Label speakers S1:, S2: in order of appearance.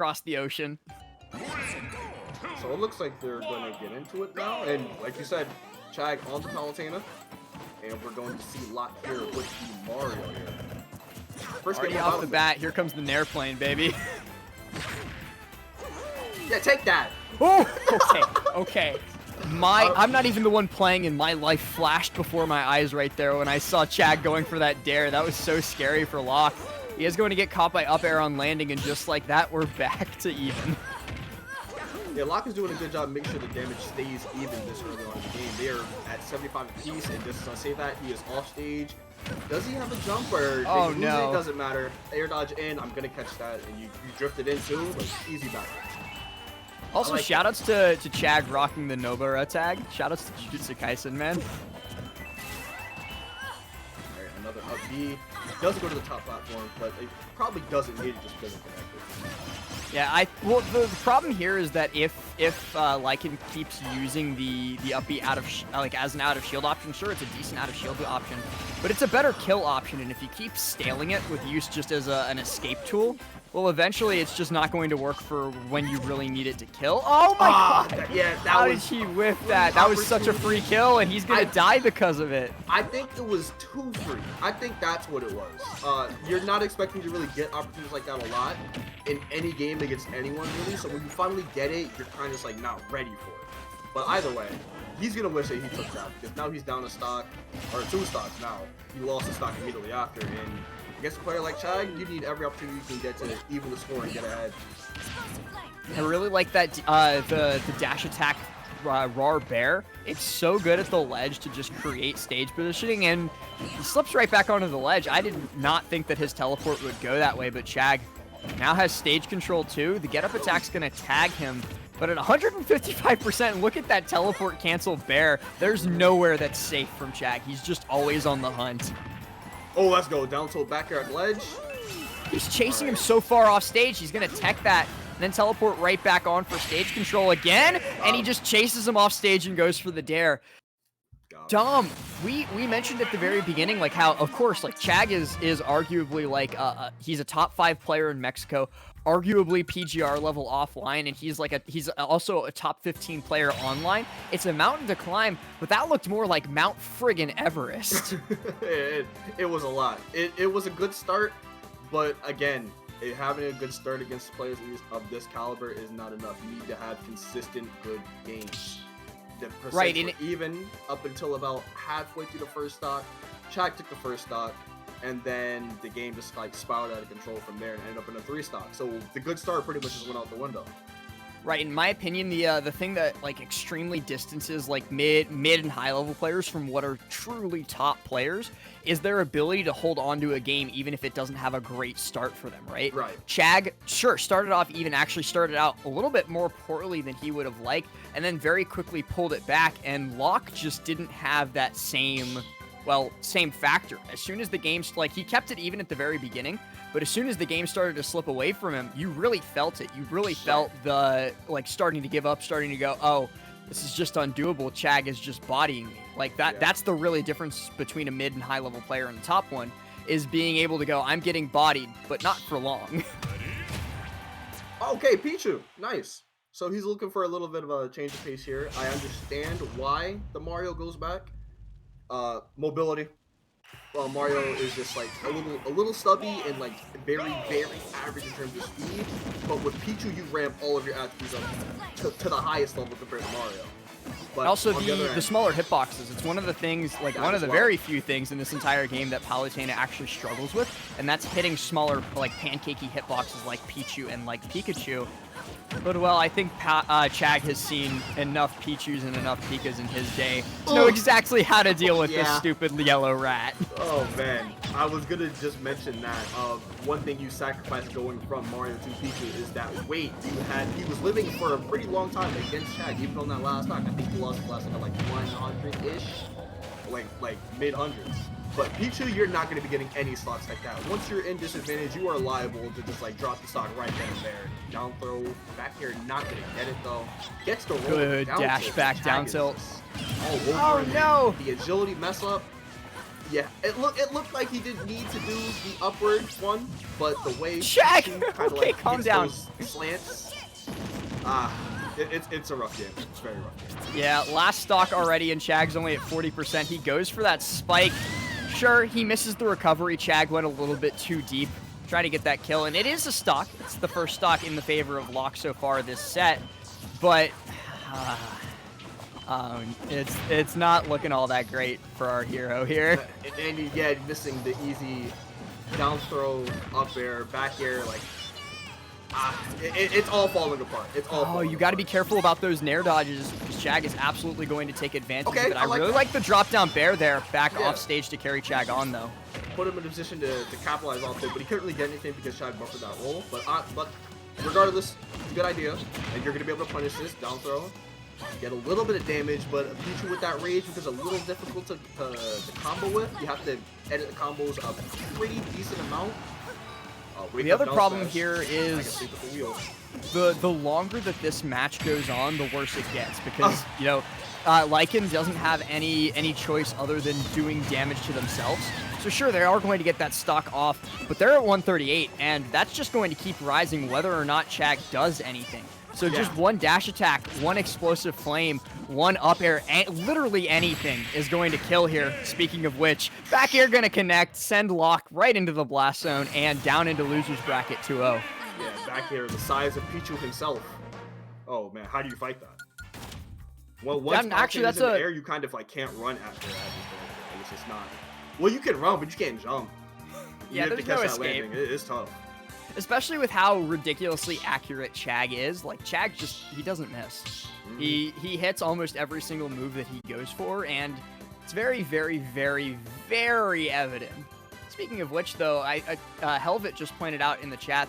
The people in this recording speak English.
S1: across the ocean.
S2: So it looks like they're going to get into it now. And like you said, Chag on the Palutena. And we're going to see Locke here with the Mario here. First game
S1: off the bat, here comes the Nair plane, baby.
S2: Yeah, take that.
S1: Oh, okay. I'm not even the one playing, and my life flashed before my eyes right there when I saw Chag going for that dare. That was so scary for Locke. He is going to get caught by up air on landing, and just like that, we're back to even.
S2: Yeah, Locke is doing a good job making sure the damage stays even this early on in the game. They are at 75 apiece, and just to say that, he is off stage. Does he have a jump or
S1: oh,
S2: no. It doesn't matter. Air dodge in, I'm going to catch that, and you drifted in too, but easy back.
S1: Also, like shoutouts to Chag rocking the Nobara tag. Shoutouts to Jujutsu Kaisen, man.
S2: Alright, another up B. He doesn't go to the top platform, but it probably doesn't need it just because it's connected.
S1: Yeah, well, the problem here is that if Lycan keeps using the up B as an out of shield option, sure, it's a decent out of shield option, but it's a better kill option. And if you keep staling it with use just as an escape tool, well, eventually it's just not going to work for when you really need it to kill. Oh my god!
S2: Yeah,
S1: how did he whiff that? That was such a free kill, and he's gonna die because of it.
S2: I think it was too free. I think that's what it was. You're not expecting to really get opportunities like that a lot in any game against anyone, really. So when you finally get it, you're kind of just like not ready for it. But either way, he's gonna wish that he took that because now he's down a stock, or 2 stocks now. He lost a stock immediately after, and against a player like Chag, you need every opportunity you can get to even the score and get ahead.
S1: I really like that the dash attack Rar Bear. It's so good at the ledge to just create stage positioning, and he slips right back onto the ledge. I did not think that his teleport would go that way, but Chag now has stage control too. The get up attack's gonna tag him, but at 155%, look at that teleport cancel Bear. There's nowhere that's safe from Chag. He's just always on the hunt.
S2: Oh, let's go. Down tilt back air at ledge.
S1: He's chasing him so far off stage. He's going to tech that and then teleport right back on for stage control again. And he just chases him off stage and goes for the dare. Dom, we mentioned at the very beginning, like how, of course, like Chag is arguably like, he's a top 5 player in Mexico, arguably PGR level offline, and he's also a top 15 player online. It's a mountain to climb, but that looked more like Mount friggin' Everest.
S2: it was a lot. It was a good start, but again, having a good start against players of this caliber is not enough. You need to have consistent good games. The
S1: right, and
S2: even up until about halfway through the first stock, Chag took the first stock, and then the game just like spiraled out of control from there and ended up in a 3 stock. So the good start pretty much just went out the window.
S1: Right, in my opinion, the thing that like extremely distances like mid and high level players from what are truly top players is their ability to hold on to a game even if it doesn't have a great start for them, right?
S2: Right.
S1: Chag, sure, started out a little bit more poorly than he would have liked, and then very quickly pulled it back, and Locke just didn't have that same factor. As soon as the game, like, he kept it even at the very beginning, but as soon as the game started to slip away from him, you really felt it. You really felt the, like, starting to give up, starting to go, oh, this is just undoable. Chag is just bodying me. Like, that's the really difference between a mid and high level player and the top one, is being able to go, I'm getting bodied, but not for long.
S2: Okay, Pichu. Nice. So he's looking for a little bit of a change of pace here. I understand why the Mario goes back. Mobility. Well, Mario is just like a little stubby and like very, very average in terms of speed. But with Pichu, you ramp all of your attributes up to the highest level compared to Mario. But
S1: also the smaller hitboxes. It's one of the things, like one of the very few things in this entire game that Palutena actually struggles with, and that's hitting smaller, like pancakey hitboxes like Pichu and like Pikachu. But, well, I think Chag has seen enough Pichus and enough Pikas in his day to know exactly how to deal with this stupid yellow rat.
S2: Oh, man. I was going to just mention that. One thing you sacrificed going from Mario to Pichu is that weight you had. He was living for a pretty long time against Chag, even on that last stock. I think he lost the last stock at like 100-ish, like mid-hundreds. But Pichu, you're not going to be getting any stocks like that. Once you're in disadvantage, you are liable to just like drop the stock right then and there. Down throw, back here, not going to get it though. Gets the roll.
S1: Good dash back down tilt.
S2: Oh no! The agility mess up. Yeah, it looked like he didn't need to do the upward one, but the way
S1: Chag!
S2: kind of
S1: Okay,
S2: like
S1: calm
S2: hits
S1: down.
S2: those slants, it's a rough game. It's very rough game.
S1: Yeah, last stock already, and Chag's only at 40%. He goes for that spike. Sure, he misses the recovery. Chag went a little bit too deep, trying to get that kill, and it is a stock. It's the first stock in the favor of Locke so far this set, but it's not looking all that great for our hero here.
S2: And yeah, missing the easy down throw, up air, back air, like it's all falling apart. It's all.
S1: Oh, you got to be careful about those nair dodges because Chag is absolutely going to take advantage of it. I really like the drop down bear there, back off stage to carry Chag on though.
S2: Put him in a position to capitalize off it, but he couldn't really get anything because Chag buffered that roll. But regardless, it's a good idea, and you're gonna be able to punish this down throw. Get a little bit of damage, but Pichu with that rage because a little difficult to combo with. You have to edit the combos a pretty decent amount.
S1: The other problem here is the longer that this match goes on, the worse it gets because you know Lycan doesn't have any choice other than doing damage to themselves. So sure, they are going to get that stock off, but they're at 138, and that's just going to keep rising whether or not Chag does anything. So just one dash attack, one explosive flame, one up air, literally anything is going to kill here. Speaking of which, back air going to connect, send Locke right into the blast zone and down into loser's bracket 2-0.
S2: Yeah, back air the size of Pichu himself. Oh man, how do you fight that? Well, once actually that's in the air, you kind of like can't run after that. It's just not. Well, you can run, but you can't jump. You have to catch that landing. It is tough.
S1: Especially with how ridiculously accurate Chag is. Like, Chag he doesn't miss. He hits almost every single move that he goes for, and it's very, very, very, very evident. Speaking of which, though, Helvet just pointed out in the chat that